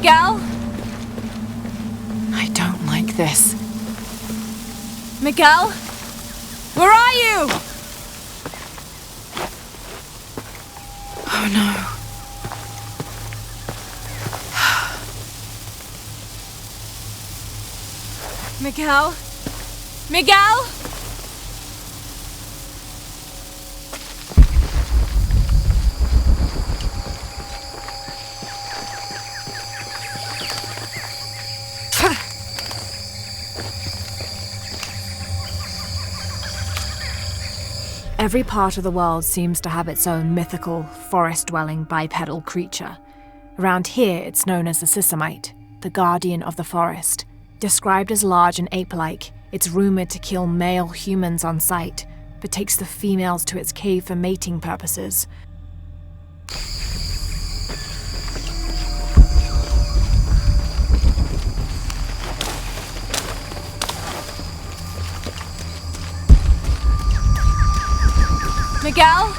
Miguel? I don't like this. Miguel? Where are you? Oh no. Miguel? Miguel? Every part of the world seems to have its own mythical, forest-dwelling bipedal creature. Around here, it's known as the Sisamite, the guardian of the forest. Described as large and ape-like, it's rumored to kill male humans on sight, but takes the females to its cave for mating purposes. Miguel?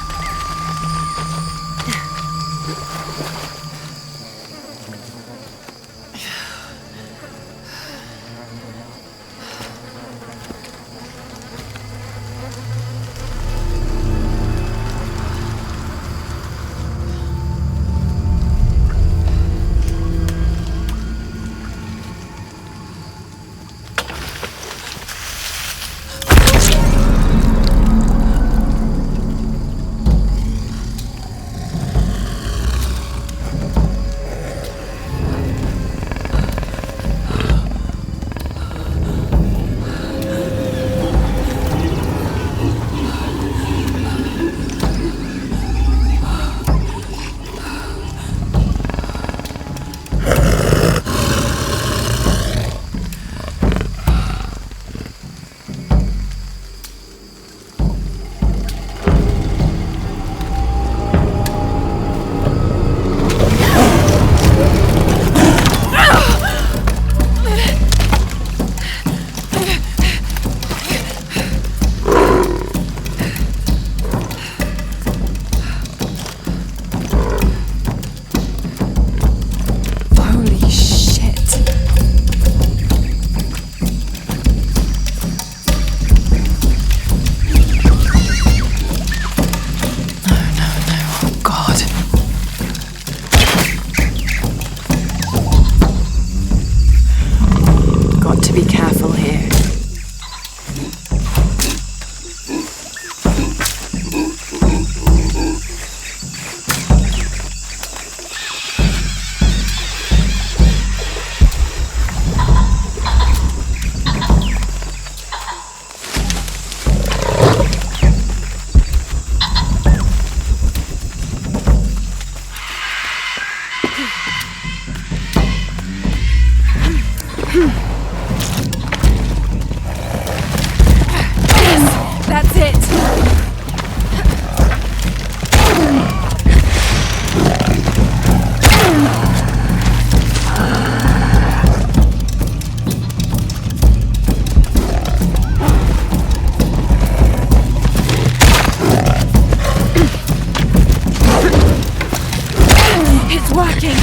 Be careful here. That's it! It's working!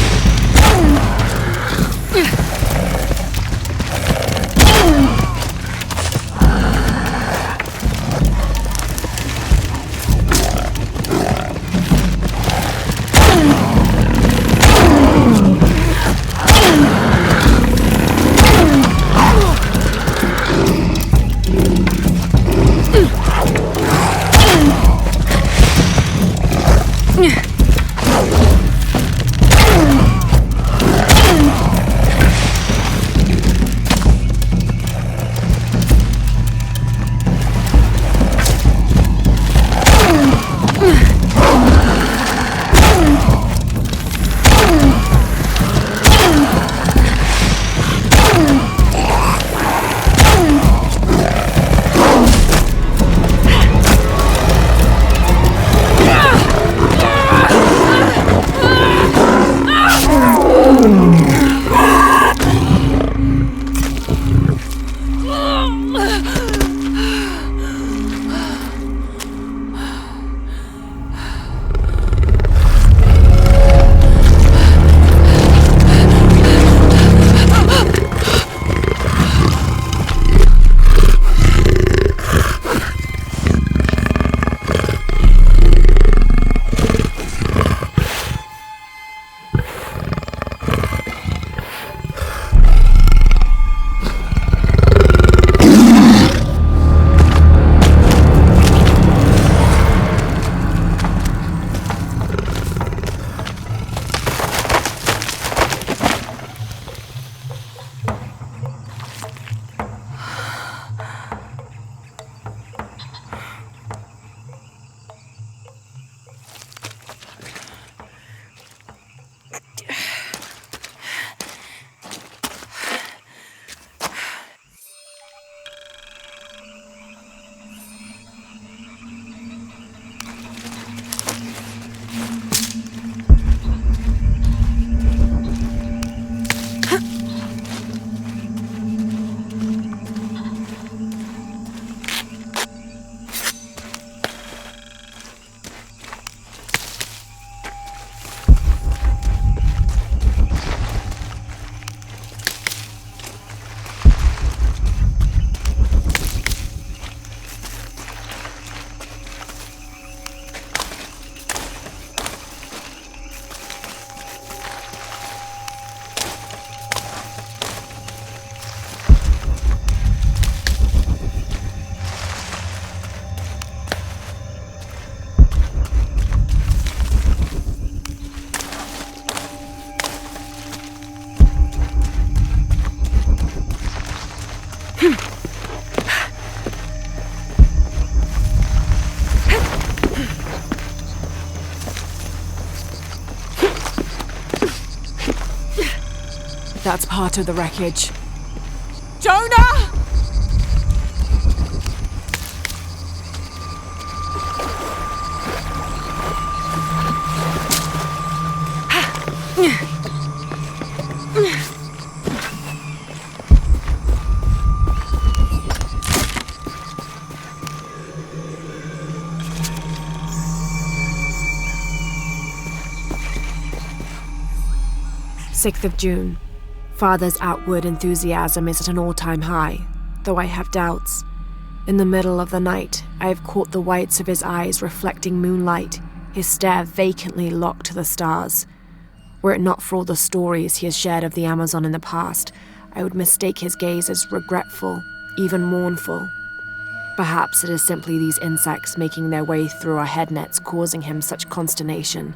That's part of the wreckage. Jonah! Sixth of June. Father's outward enthusiasm is at an all-time high, though I have doubts. In the middle of the night, I have caught the whites of his eyes reflecting moonlight, his stare vacantly locked to the stars. Were it not for all the stories he has shared of the Amazon in the past, I would mistake his gaze as regretful, even mournful. Perhaps it is simply these insects making their way through our head nets causing him such consternation.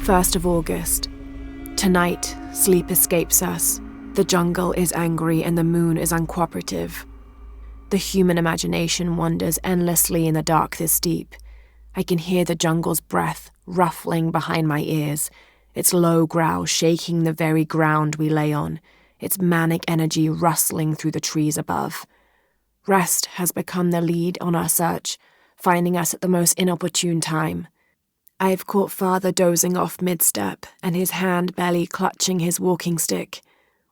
First of August. Tonight, sleep escapes us. The jungle is angry and the moon is uncooperative. The human imagination wanders endlessly in the dark this deep. I can hear the jungle's breath ruffling behind my ears, its low growl shaking the very ground we lay on, its manic energy rustling through the trees above. Rest has become the lead on our search, finding us at the most inopportune time. I have caught Father dozing off mid-step and his hand barely clutching his walking stick.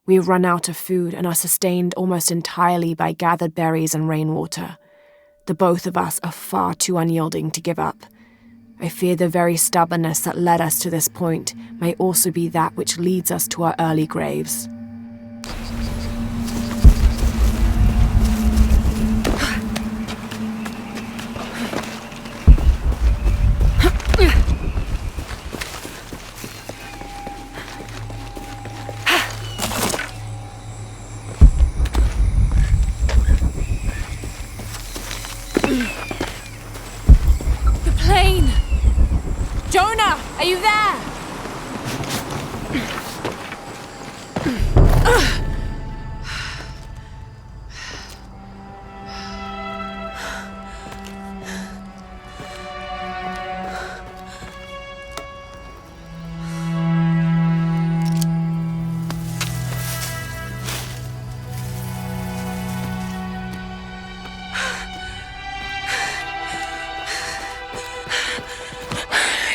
We run out of food and are sustained almost entirely by gathered berries and rainwater. The both of us are far too unyielding to give up. I fear the very stubbornness that led us to this point may also be that which leads us to our early graves. Jonah, are you there?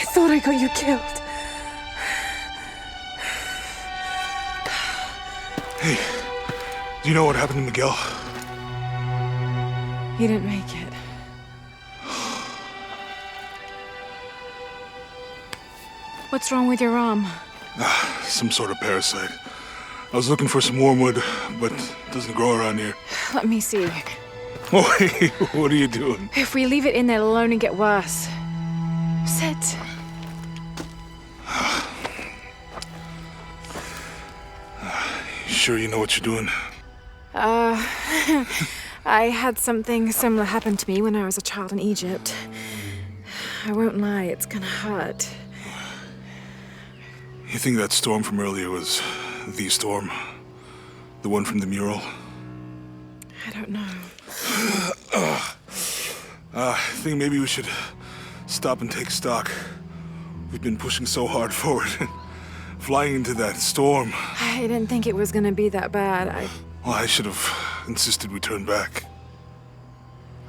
I thought I got you killed. Hey, do you know what happened to Miguel? He didn't make it. What's wrong with your arm? Some sort of parasite. I was looking for some wormwood, but it doesn't grow around here. Let me see. Oh, hey, what are you doing? If we leave it in there, it'll only get worse. Sit. Sure you know what you're doing? I had something similar happen to me when I was a child in Egypt. I won't lie, it's gonna hurt. You think that storm from earlier was the storm? The one from the mural? I don't know. I think maybe we should stop and take stock. We've been pushing so hard forward. Flying into that storm. I didn't think it was gonna be that bad. Well, I should have insisted we turn back.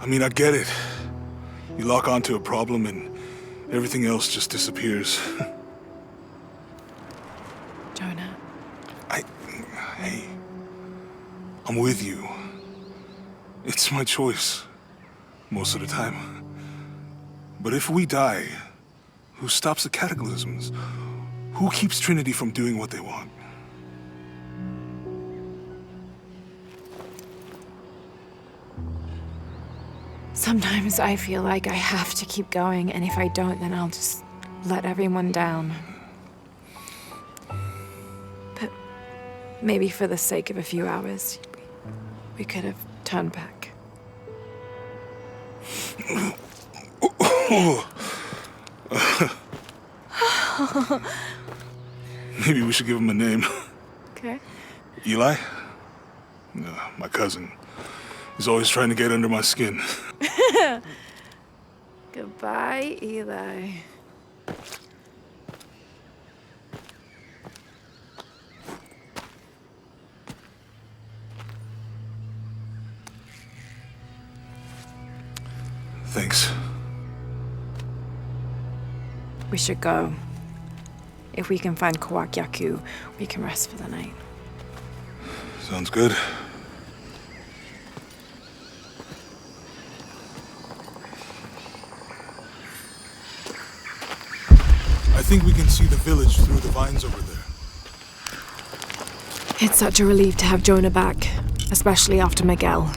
I mean, I get it. You lock onto a problem and everything else just disappears. Jonah. Hey, I'm with you. It's my choice, most of the time. But if we die, who stops the cataclysms? Who keeps Trinity from doing what they want? Sometimes I feel like I have to keep going, and if I don't, then I'll just let everyone down. But maybe for the sake of a few hours, we could have turned back. Maybe we should give him a name. Okay. Eli? My cousin. He's always trying to get under my skin. Goodbye, Eli. Thanks. We should go. If we can find Kawak Yaku, we can rest for the night. Sounds good. I think we can see the village through the vines over there. It's such a relief to have Jonah back, especially after Miguel.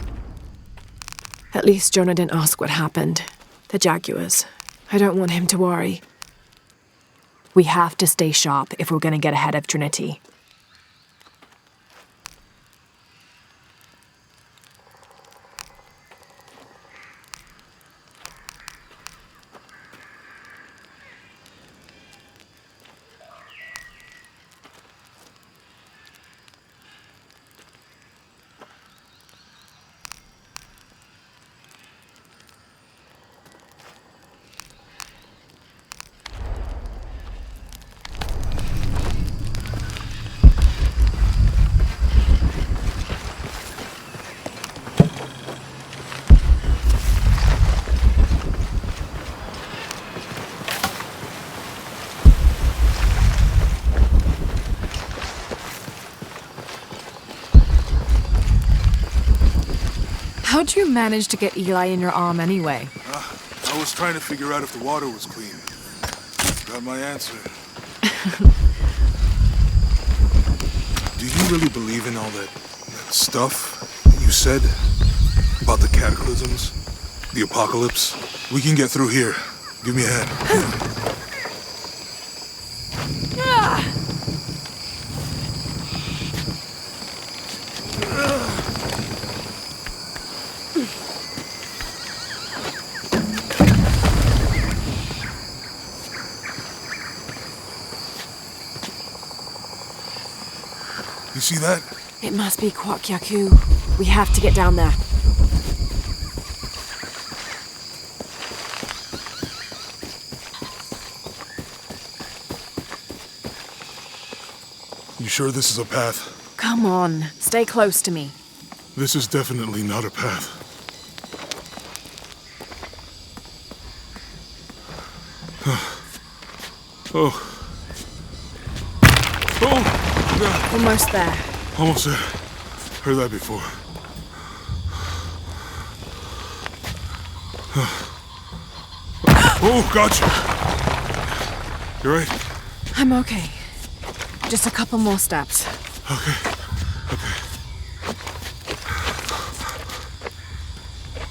At least Jonah didn't ask what happened. The Jaguars. I don't want him to worry. We have to stay sharp if we're going to get ahead of Trinity. How'd you manage to get Eli in your arm anyway? I was trying to figure out if the water was clean. Got my answer. Do you really believe in all that stuff you said about the cataclysms, the apocalypse? We can get through here. Give me a hand. You see that? It must be Kawak Yaku. We have to get down there. You sure this is a path? Come on, stay close to me. This is definitely not a path. Oh. Oh, God. Almost there. Almost there. Heard that before. Oh, gotcha. You right? I'm okay. Just a couple more steps. Okay.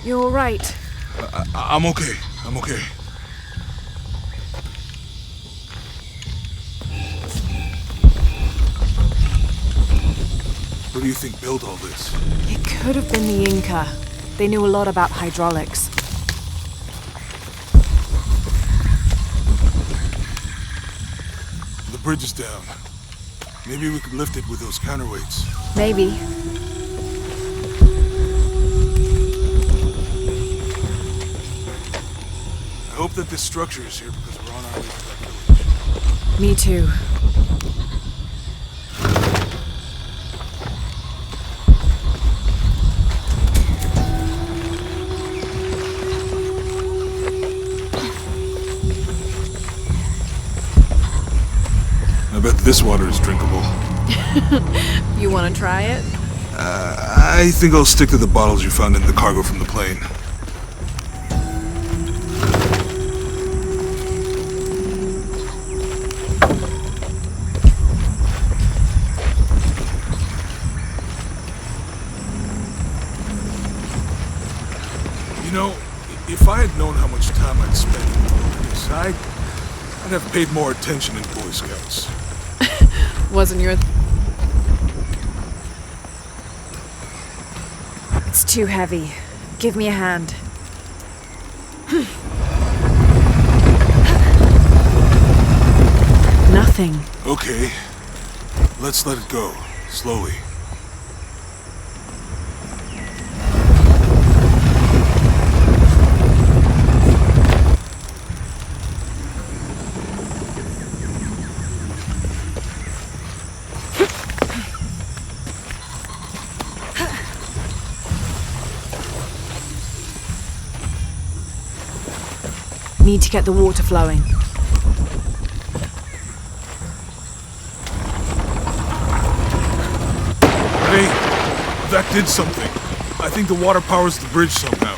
You're all right. I'm okay. I'm okay. Who do you think built all this? It could have been the Inca. They knew a lot about hydraulics. The bridge is down. Maybe we could lift it with those counterweights. Maybe. I hope that this structure is here because we're on our way to that village. Me too. I bet this water is drinkable. You want to try it? I think I'll stick to the bottles you found in the cargo from the plane. You know, if I had known how much time I'd spend in the wilderness, I'd have paid more attention in Boy Scouts. Wasn't your... It's too heavy. Give me a hand. Nothing. Okay, let's let it go, slowly. Need to get the water flowing. Hey, that did something. I think the water powers the bridge somehow.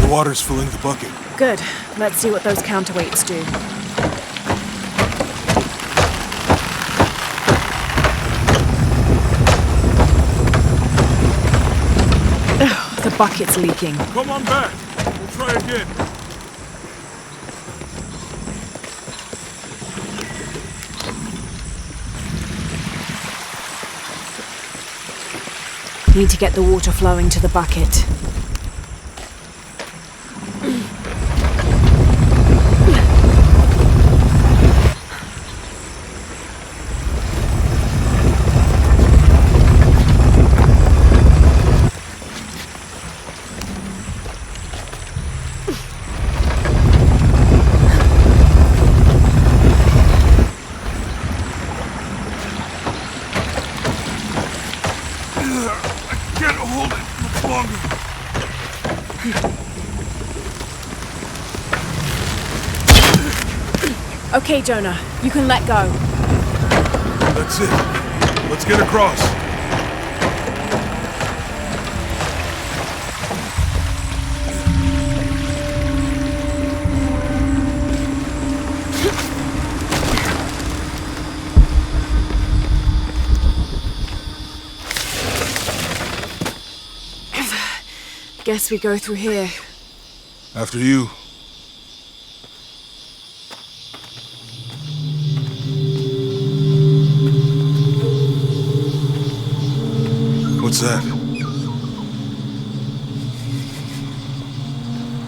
The water's filling the bucket. Good. Let's see what those counterweights do. Ugh, the bucket's leaking. Come on back. We'll try again. Need to get the water flowing to the bucket. I can't hold it much longer. Okay, Jonah. You can let go. That's it. Let's get across. Guess we go through here. After you. What's that?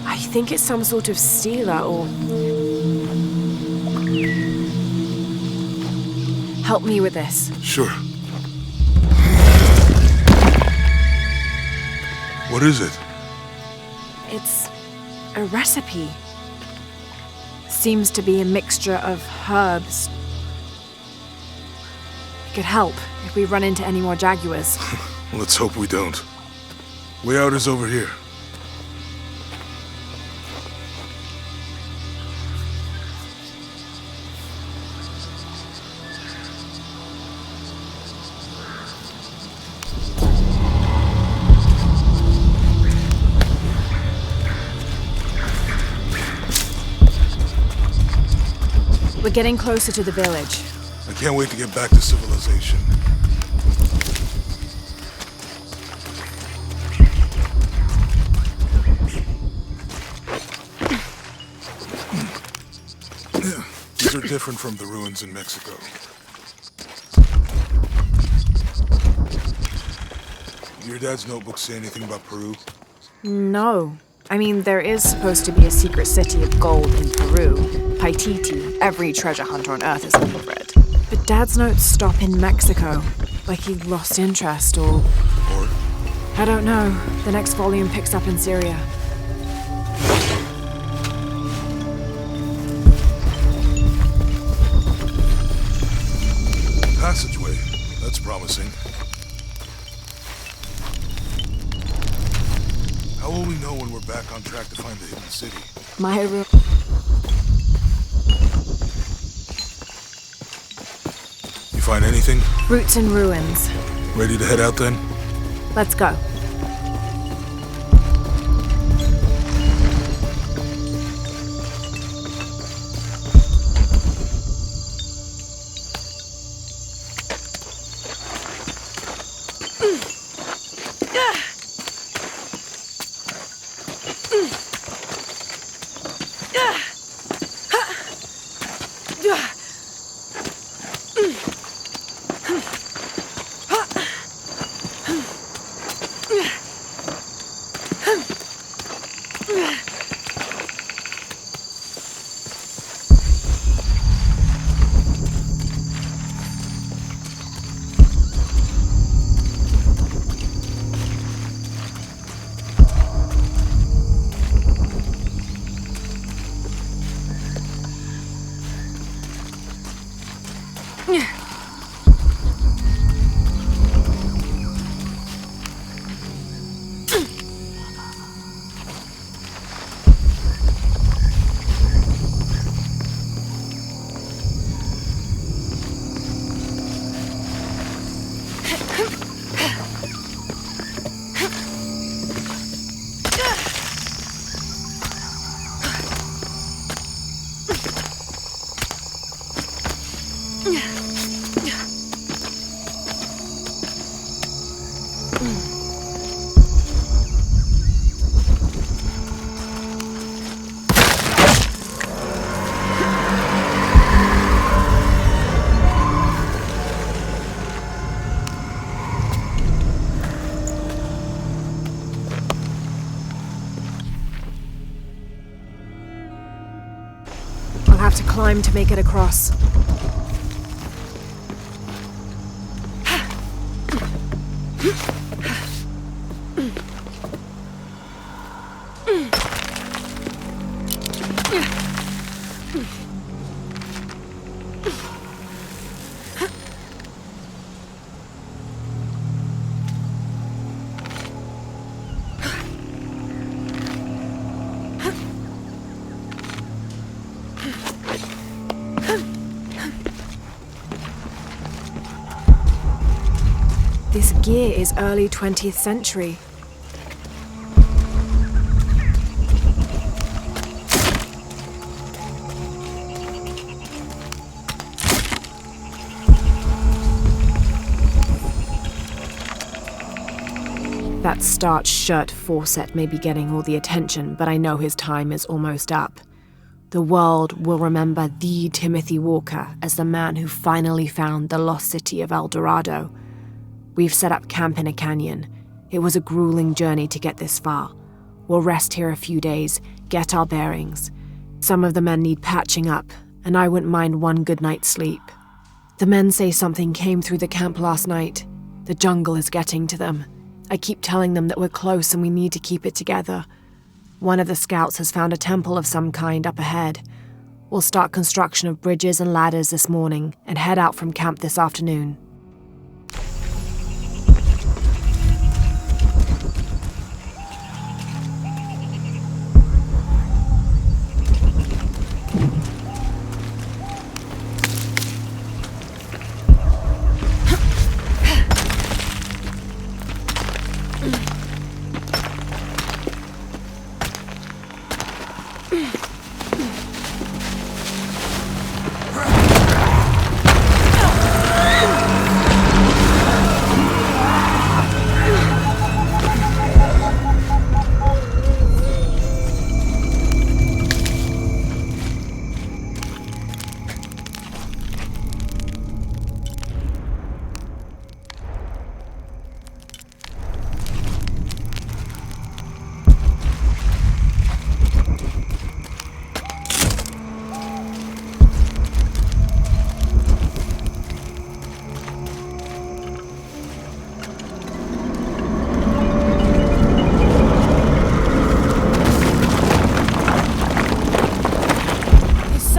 I think it's some sort of stela or... Help me with this. Sure. What is it? It's a recipe. Seems to be a mixture of herbs. It could help if we run into any more jaguars. Let's hope we don't. Way out is over here. We're getting closer to the village. I can't wait to get back to civilization. These are different from the ruins in Mexico. Did your dad's notebook say anything about Peru? No. I mean, there is supposed to be a secret city of gold in Peru. Paititi. Every treasure hunter on Earth has heard of it. But Dad's notes stop in Mexico. Like he lost interest or... Or? I don't know. The next volume picks up in Syria. Passageway. That's promising. How will we know when we're back on track to find the hidden city? My room... You find anything? Roots and ruins. Ready to head out then? Let's go. I'll have to climb to make it across. This gear is early 20th century. That starched shirt Fawcett may be getting all the attention, but I know his time is almost up. The world will remember the Timothy Walker as the man who finally found the lost city of El Dorado. We've set up camp in a canyon. It was a grueling journey to get this far. We'll rest here a few days, get our bearings. Some of the men need patching up, and I wouldn't mind one good night's sleep. The men say something came through the camp last night. The jungle is getting to them. I keep telling them that we're close and we need to keep it together. One of the scouts has found a temple of some kind up ahead. We'll start construction of bridges and ladders this morning and head out from camp this afternoon.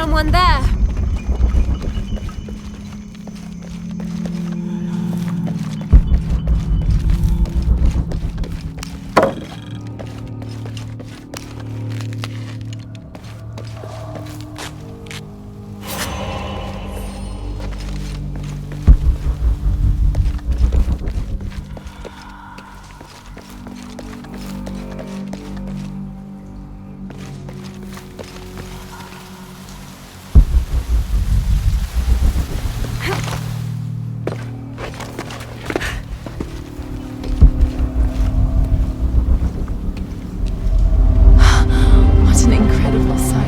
someone there. What an incredible sight.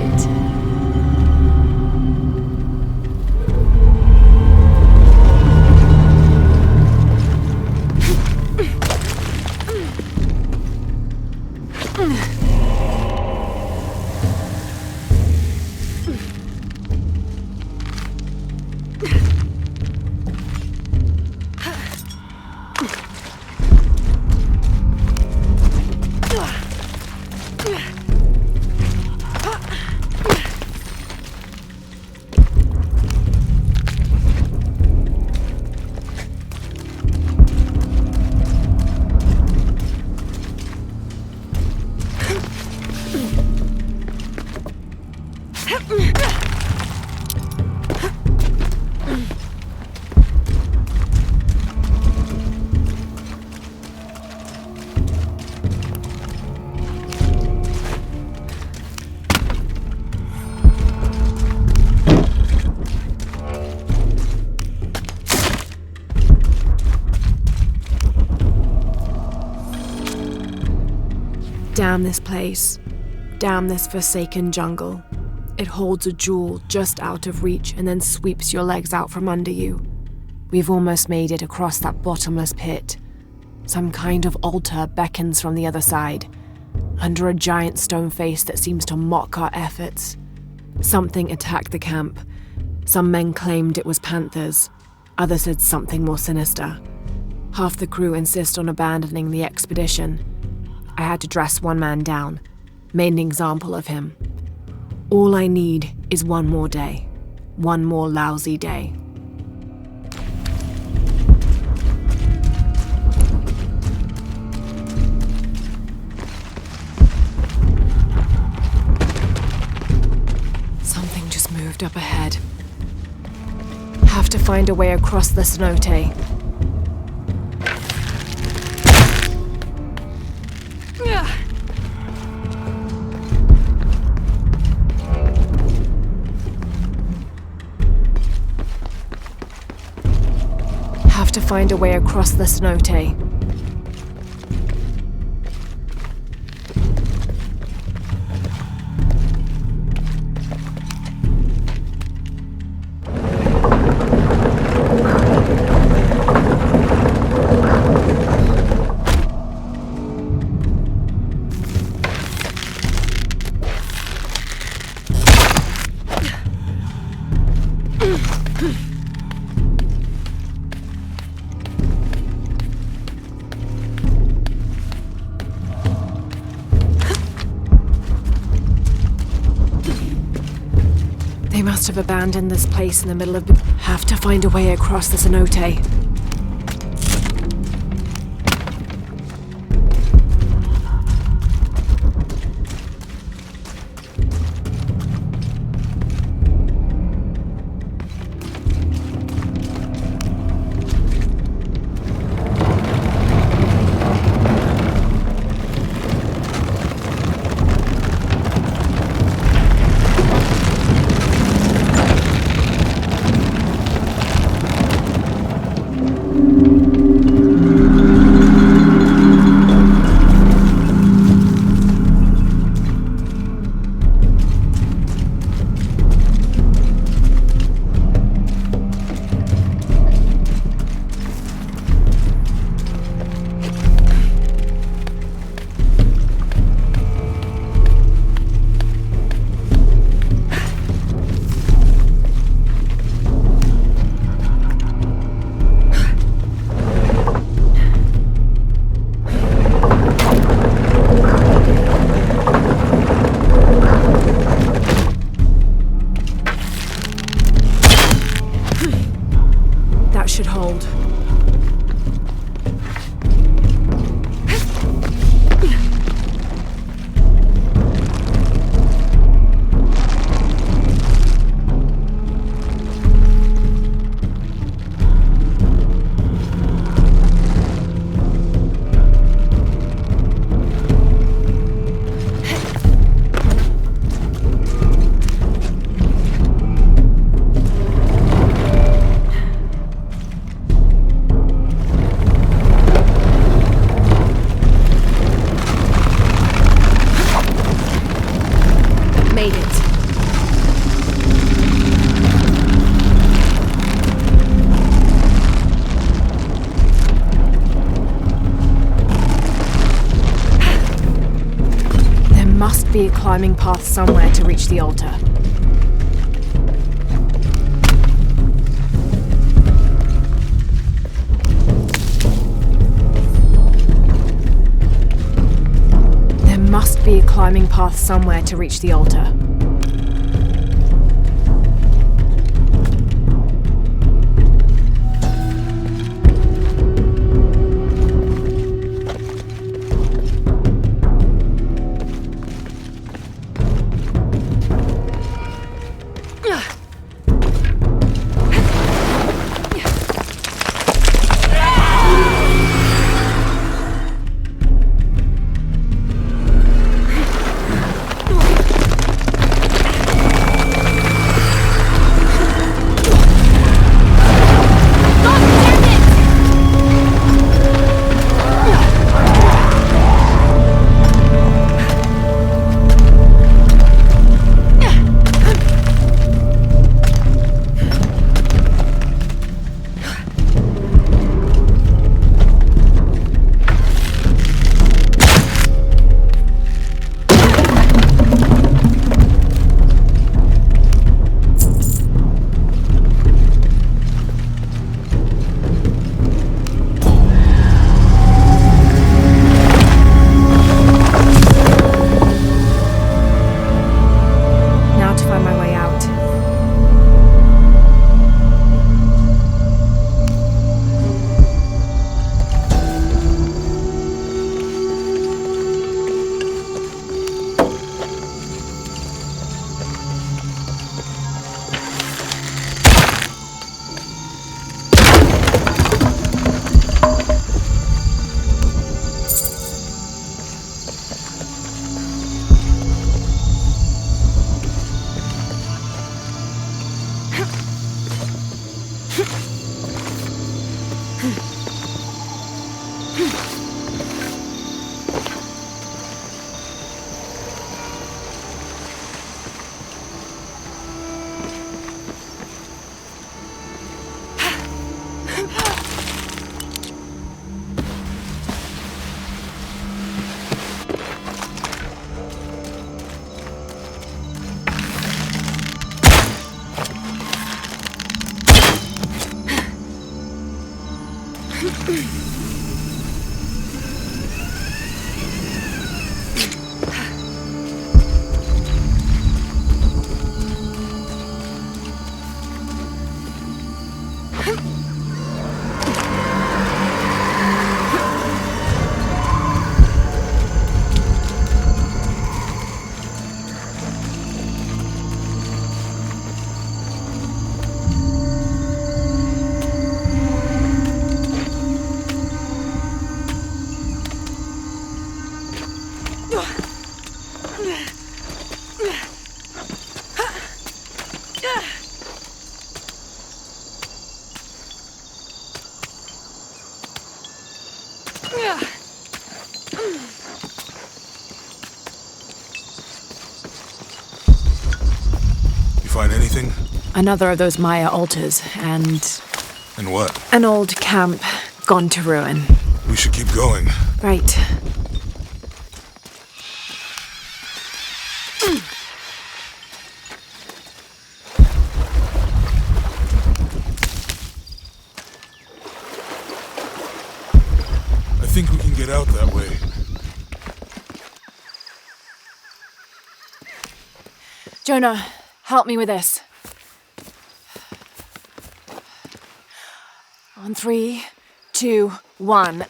Damn this place. Damn this forsaken jungle. It holds a jewel just out of reach and then sweeps your legs out from under you. We've almost made it across that bottomless pit. Some kind of altar beckons from the other side, under a giant stone face that seems to mock our efforts. Something attacked the camp. Some men claimed it was panthers. Others said something more sinister. Half the crew insist on abandoning the expedition. I had to dress one man down, made an example of him. All I need is one more day. One more lousy day. Something just moved up ahead. Have to find a way across the cenote. Have to find a way across the cenote. They must have abandoned this place in the middle of... Have to find a way across the cenote. hold. Made it. There must be a climbing path somewhere to reach the altar. There must be a climbing path somewhere to reach the altar. Find anything? Another of those Maya altars, and And what? an old camp gone to ruin. We should keep going. Right. I think we can get out that way. Jonah, help me with this. On 3, 2, 1.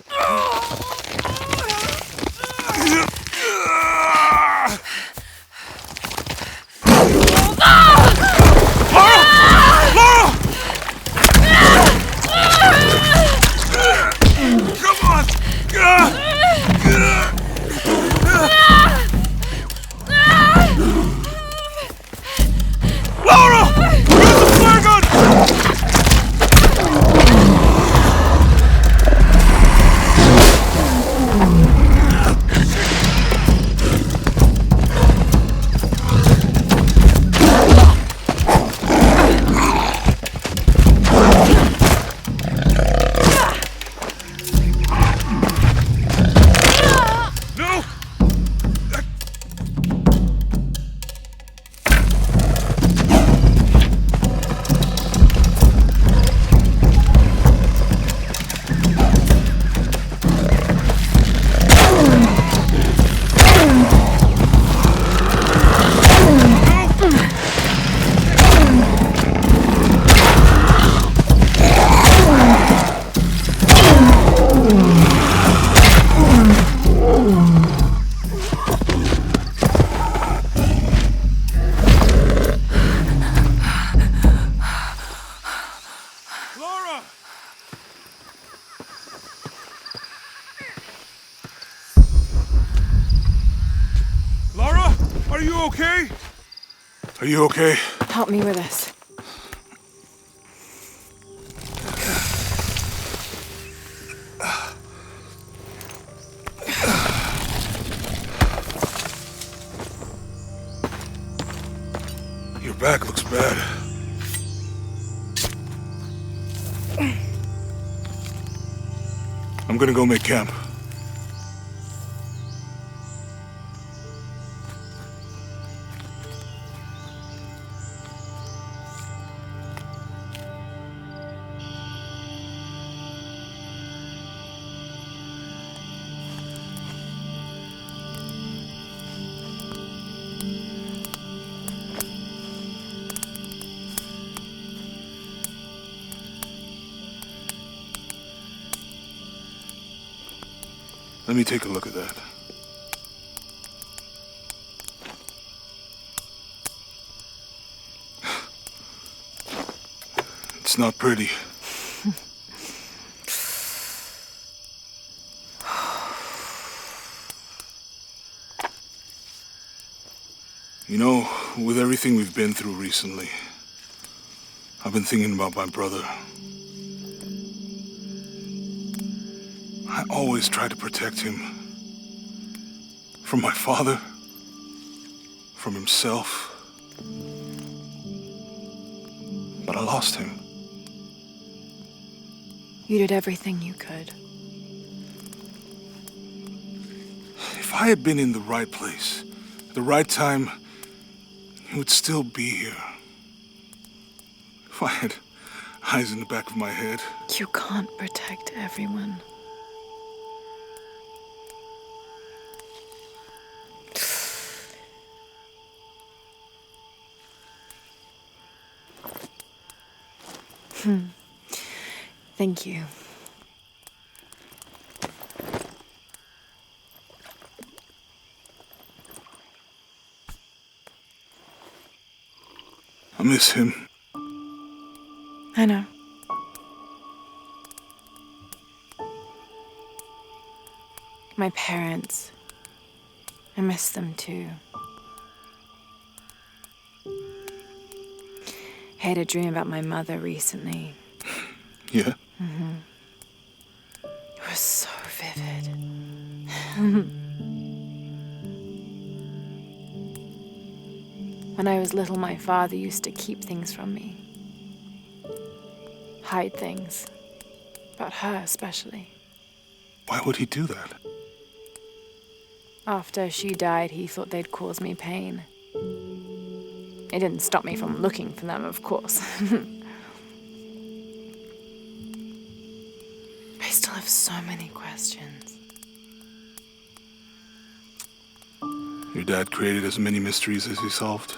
Okay? Are you okay? Help me with this. Your back looks bad. I'm gonna go make camp. Let me take a look at that. It's not pretty. You know, with everything we've been through recently, I've been thinking about my brother. I always tried to protect him. From my father. From himself. But I lost him. You did everything you could. If I had been in the right place, at the right time, he would still be here. If I had eyes in the back of my head. You can't protect everyone. Thank you. I miss him. I know. My parents. I miss them too. I had a dream about my mother recently. Yeah? It was so vivid. When I was little, my father used to keep things from me. Hide things. About her, especially. Why would he do that? After she died, he thought they'd cause me pain. It didn't stop me from looking for them, of course. I still have so many questions. Your dad created as many mysteries as he solved.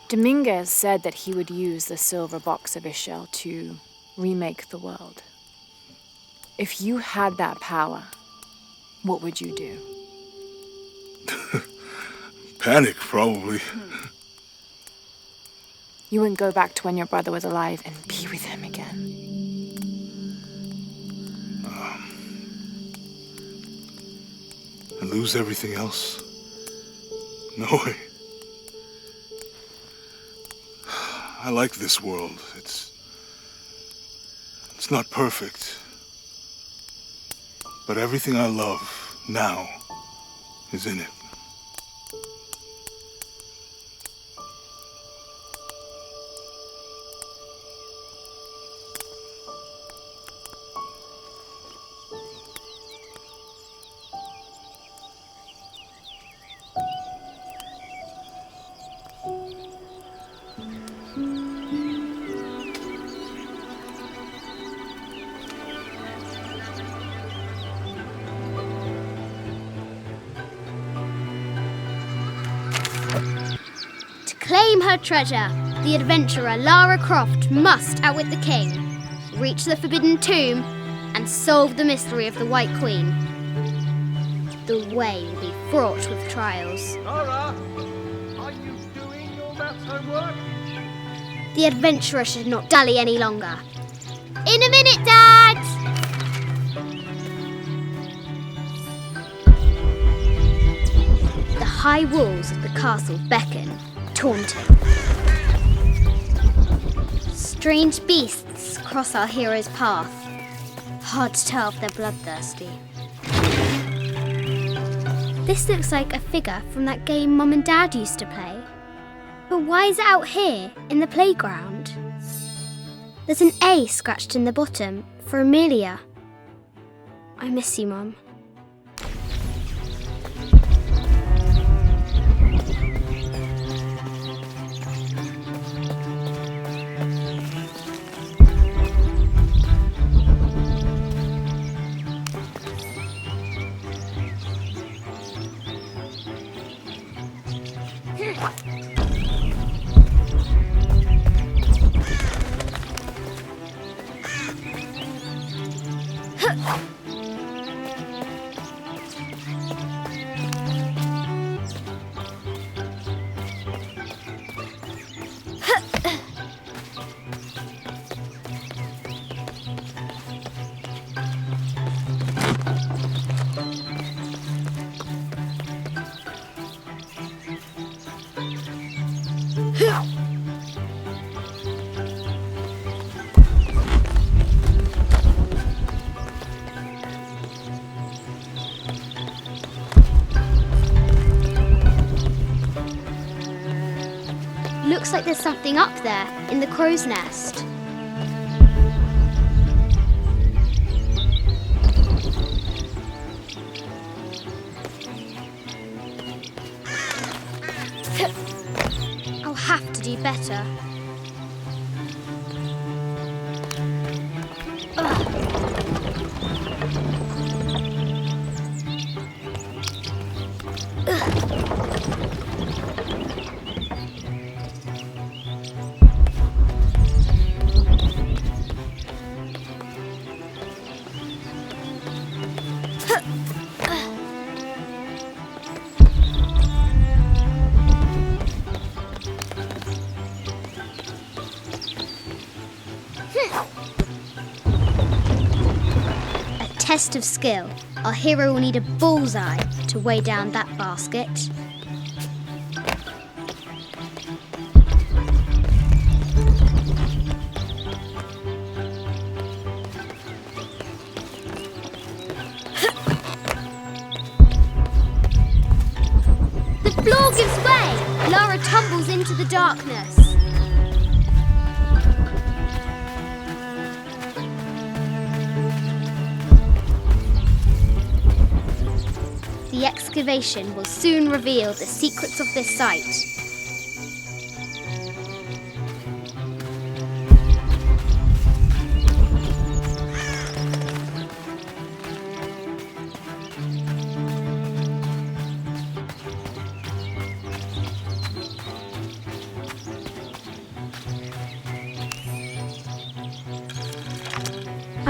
Dominguez said that he would use the silver box of Ishel to remake the world. If you had that power, what would you do? Panic, probably. You wouldn't go back to when your brother was alive and be with him again. And lose everything else? No way. I like this world. It's not perfect. But everything I love now is in it. Claim her treasure. The adventurer Lara Croft must outwit the king, reach the Forbidden Tomb, and solve the mystery of the White Queen. The way will be fraught with trials. Lara, are you doing your maths homework? The adventurer should not dally any longer. In a minute, Dad! The high walls of the castle beckon, taunting. Strange beasts cross our hero's path. Hard to tell if they're bloodthirsty. This looks like a figure from that game Mum and Dad used to play. But why is it out here, in the playground? There's an A scratched in the bottom, for Amelia. I miss you, Mum. Looks like there's something up there, in the crow's nest. I'll have to do better. Test of skill. Our hero will need a bullseye to weigh down that basket. The floor gives way! Lara tumbles into the darkness. The excavation will soon reveal the secrets of this site.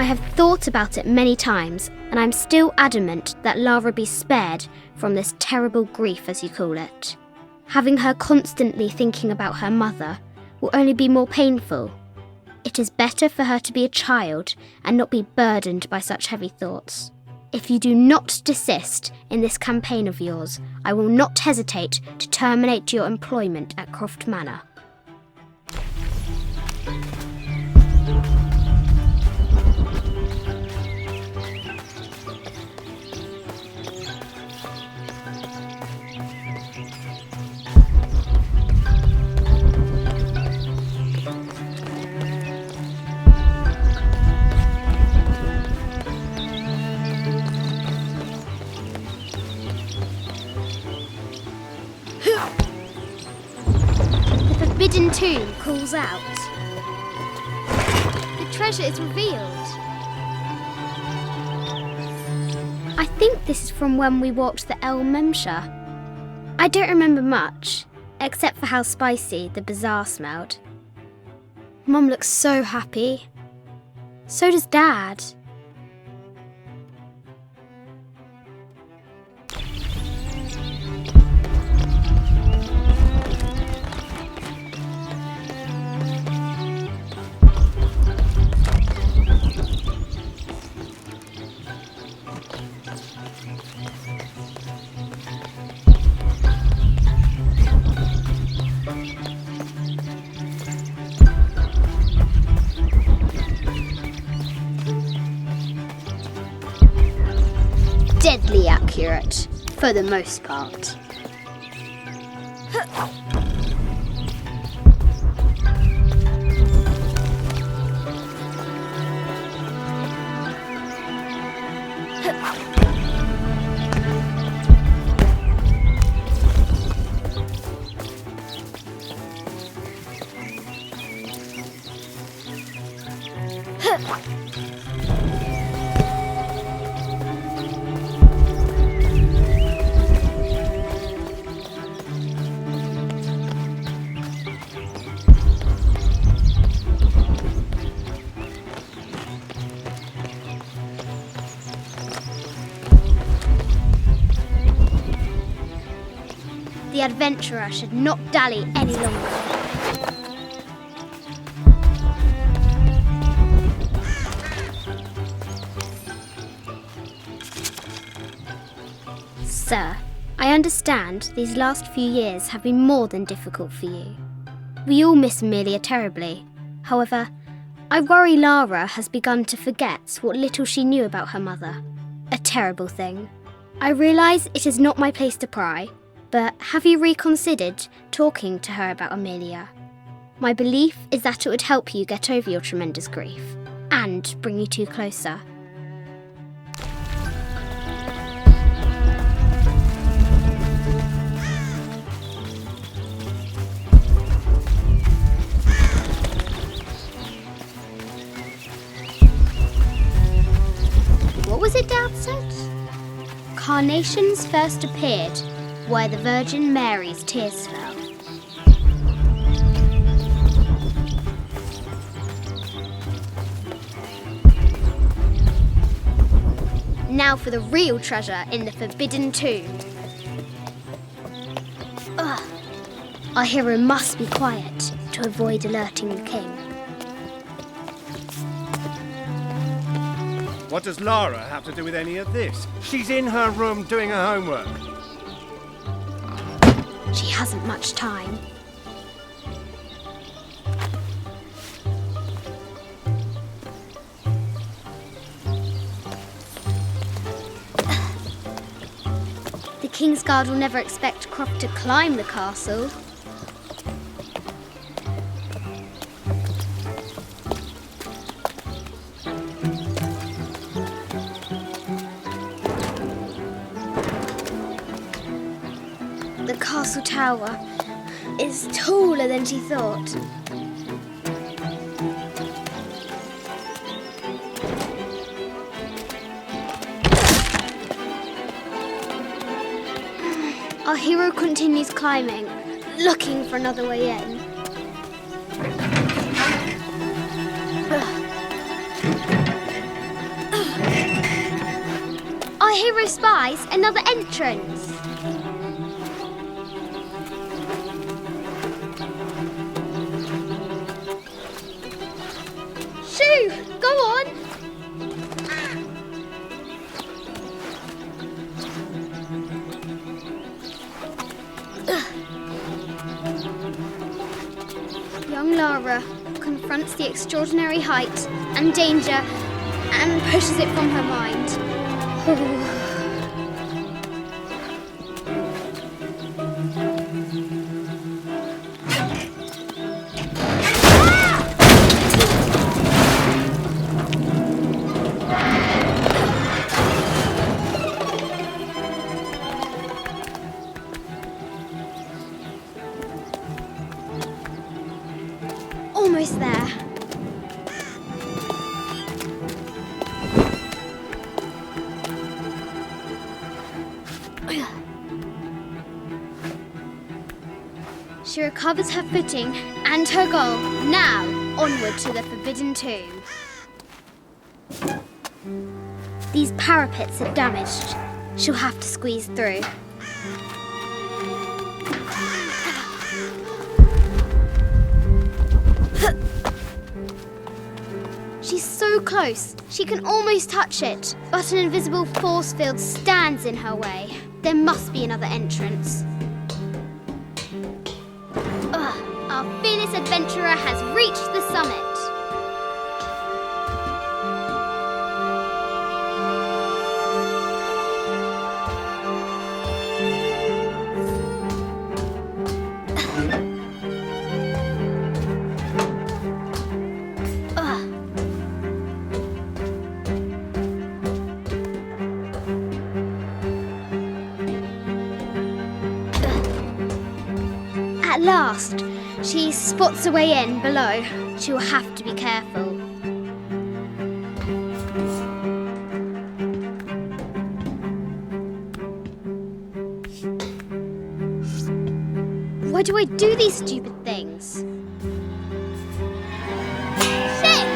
have thought about it many times, and I'm still adamant that Lara be spared from this terrible grief, as you call it. Having her constantly thinking about her mother will only be more painful. It is better for her to be a child and not be burdened by such heavy thoughts. If you do not desist in this campaign of yours, I will not hesitate to terminate your employment at Croft Manor. The Forbidden Tomb calls out. The treasure is revealed. I think this is from when we walked the El Memsha. I don't remember much, except for how spicy the bazaar smelled. Mum looks so happy. So does Dad. Deadly accurate, for the most part. The adventurer should not dally any longer. Sir, I understand these last few years have been more than difficult for you. We all miss Amelia terribly. However, I worry Lara has begun to forget what little she knew about her mother. A terrible thing. I realise it is not my place to pry, but have you reconsidered talking to her about Amelia? My belief is that it would help you get over your tremendous grief and bring you two closer. What was it Dad said? Carnations first appeared where the Virgin Mary's tears fell. Now for the real treasure in the Forbidden Tomb. Ugh. Our hero must be quiet to avoid alerting the king. What does Lara have to do with any of this? She's in her room doing her homework. She hasn't much time. The Kingsguard will never expect Croft to climb the castle. The castle tower is taller than she thought. Our hero continues climbing, looking for another way in. hero spies another entrance. Shoo! Go on! Young Lara confronts the extraordinary height and danger and pushes it from her mind. Almost there. She recovers her footing and her goal. Now, onward to the Forbidden Tomb. These parapets are damaged. She'll have to squeeze through. She's so close, she can almost touch it, but an invisible force field stands in her way. There must be another entrance. Our fearless adventurer has reached the summit. At last, she spots a way in below. She will have to be careful. Why do I do these stupid things? Shit!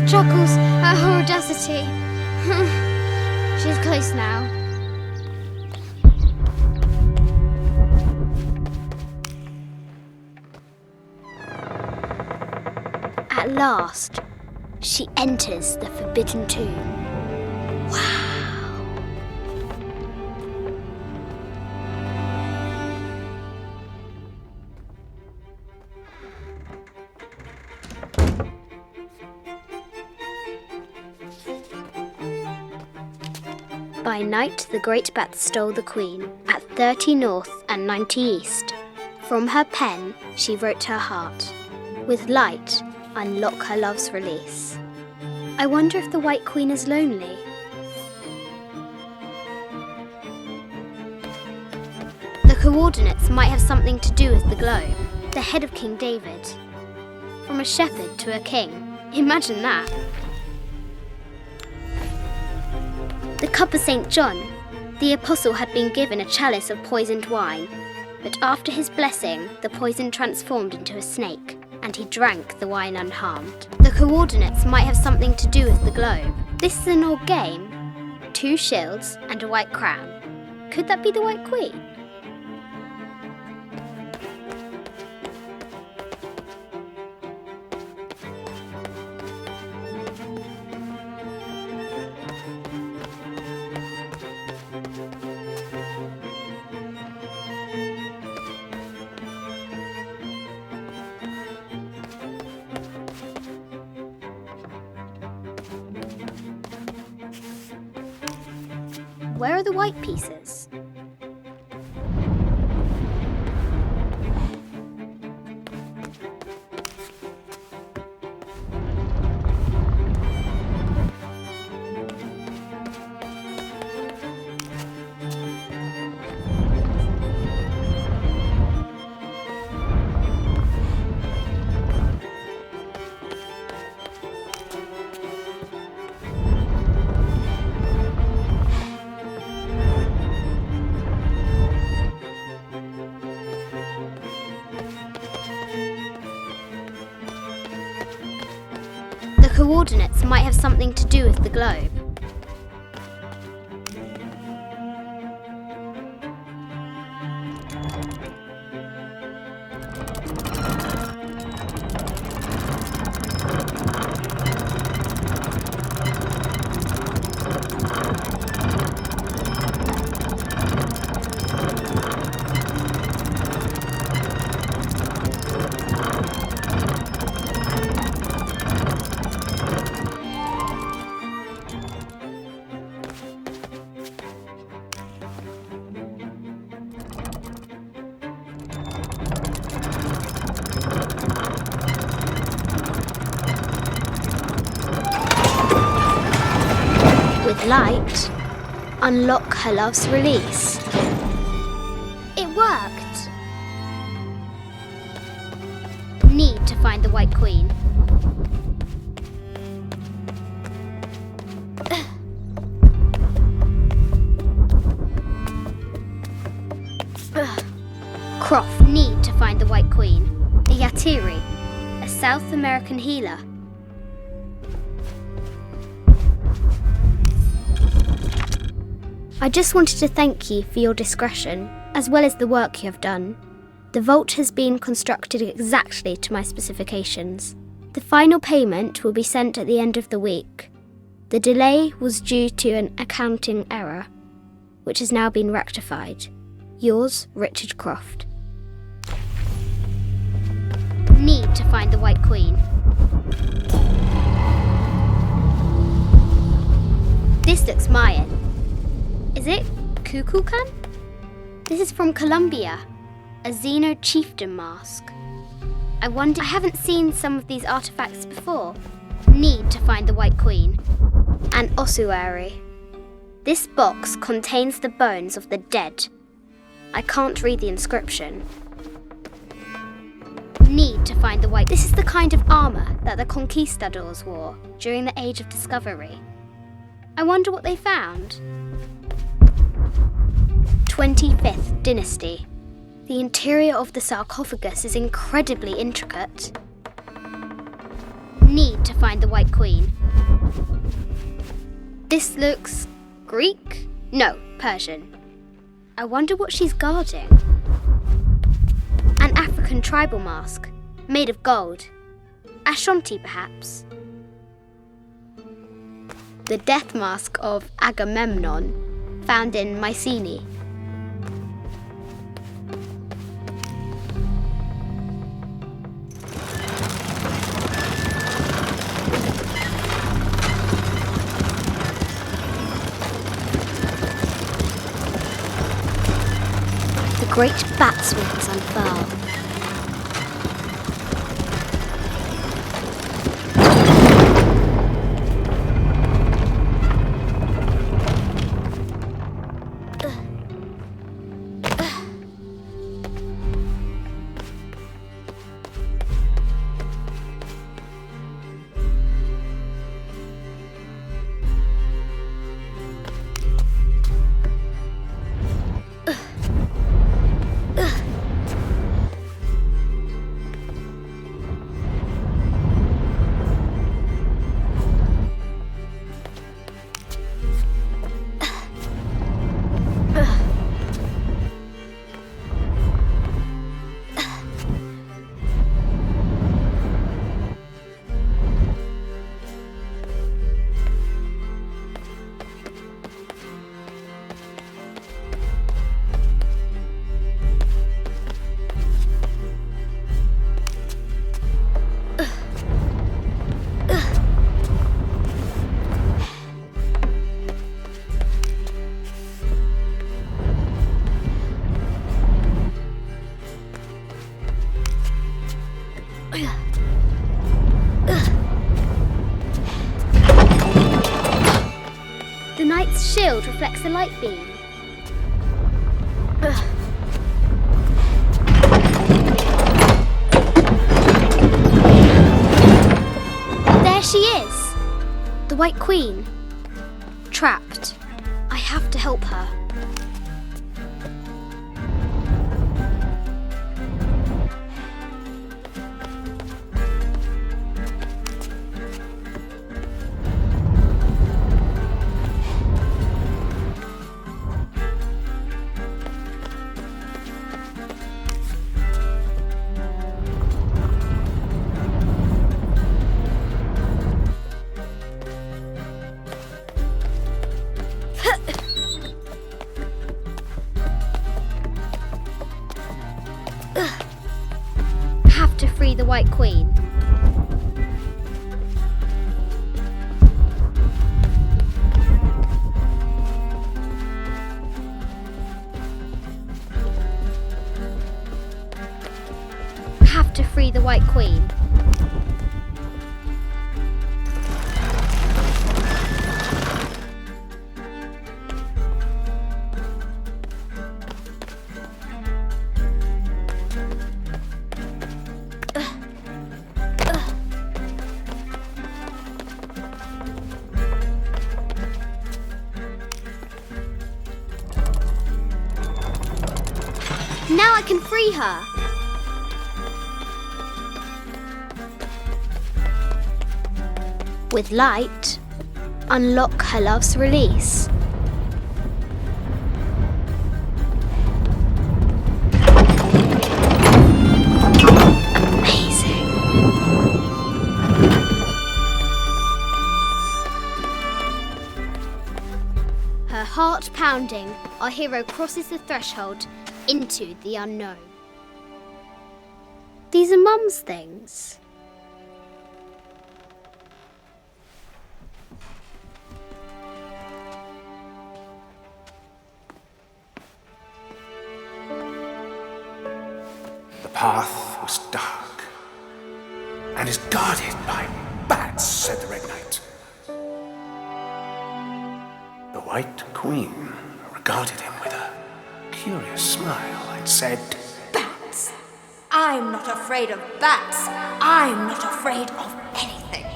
Chuckles at her audacity. She's close now. At last, she enters the Forbidden Tomb. Wow. By night, the great bat stole the queen at 30 north and 90 east. From her pen, she wrote her heart. With light, unlock her love's release. I wonder if the White Queen is lonely. The coordinates might have something to do with the globe, the head of King David. From a shepherd to a king. Imagine that. The cup of St. John. The apostle had been given a chalice of poisoned wine, but after his blessing, the poison transformed into a snake, and he drank the wine unharmed. The coordinates might have something to do with the globe. This is an old game. 2 shields and a white crown. Could that be the White Queen? Where are the white pieces? coordinates might have something to do with the globe. With light, unlock her love's release. It worked. Need to find the White Queen. Croft, need to find the White Queen. A Yatiri, a South American healer. I just wanted to thank you for your discretion, as well as the work you have done. The vault has been constructed exactly to my specifications. The final payment will be sent at the end of the week. The delay was due to an accounting error, which has now been rectified. Yours, Richard Croft. Need to find the White Queen. This looks Mayan. Is it Kukulkan? This is from Colombia, a Xeno chieftain mask. I wonder, I haven't seen some of these artifacts before. Need to find the White Queen. An ossuary. This box contains the bones of the dead. I can't read the inscription. Need to find the White. This is the kind of armour that the conquistadors wore during the Age of Discovery. I wonder what they found. 25th Dynasty. The interior of the sarcophagus is incredibly intricate. Need to find the White Queen. This looks Greek? No, Persian. I wonder what she's guarding. An African tribal mask, made of gold. Ashanti, perhaps. The death mask of Agamemnon, found in Mycenae. The great bat's wings unfurl. The knight's shield reflects the light beam. There she is! The White Queen. Trapped. I have to help her. Have to free the White Queen. Have to free the White Queen. Now I can free her. With light, unlock her love's release. Amazing. Her heart pounding, our hero crosses the threshold into the unknown. These are Mum's things. The path was dark and is guarded by bats, said the Red Knight. The White Queen regarded him with a curious smile and said, Bats! I'm not afraid of bats. I'm not afraid of anything.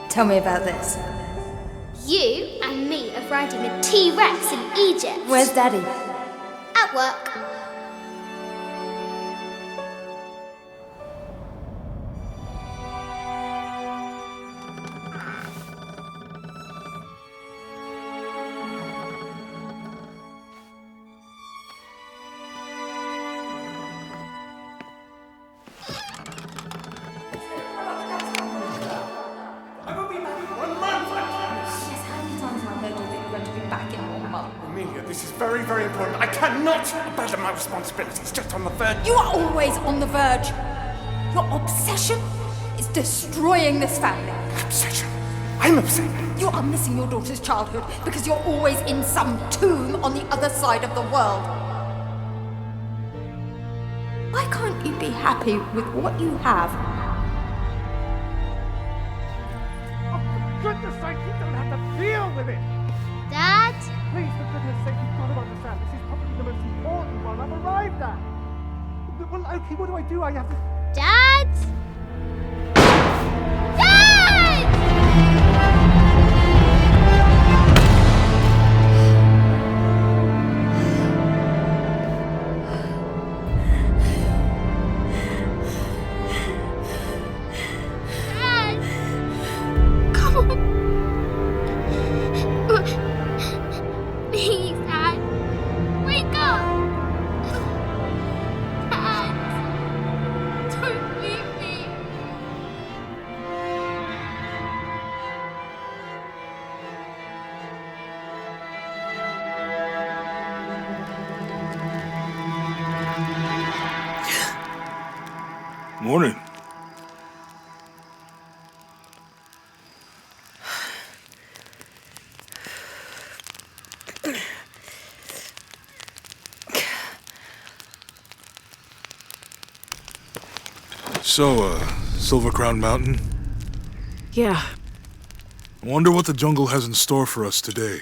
Tell me about this. You and me are riding a T-Rex in Egypt. Where's Daddy? At work. Amelia, this is very, very important. I cannot abandon my responsibilities just on the verge. You are always on the verge. Your obsession is destroying this family. Obsession? I'm upset. You are missing your daughter's childhood because you're always in some tomb on the other side of the world. Why can't you be happy with what you have? Oh, for goodness sake, you don't have to deal with it. Dad? Please, for goodness sake, you've got to understand. This is probably the most important one I've arrived at. Well, okay, what do? I have to... Dad? Dad! Dad! Come on. Please, Dad. Wake up. Dad. Don't leave me. Morning. So, Silver Crown Mountain? Yeah. I wonder what the jungle has in store for us today.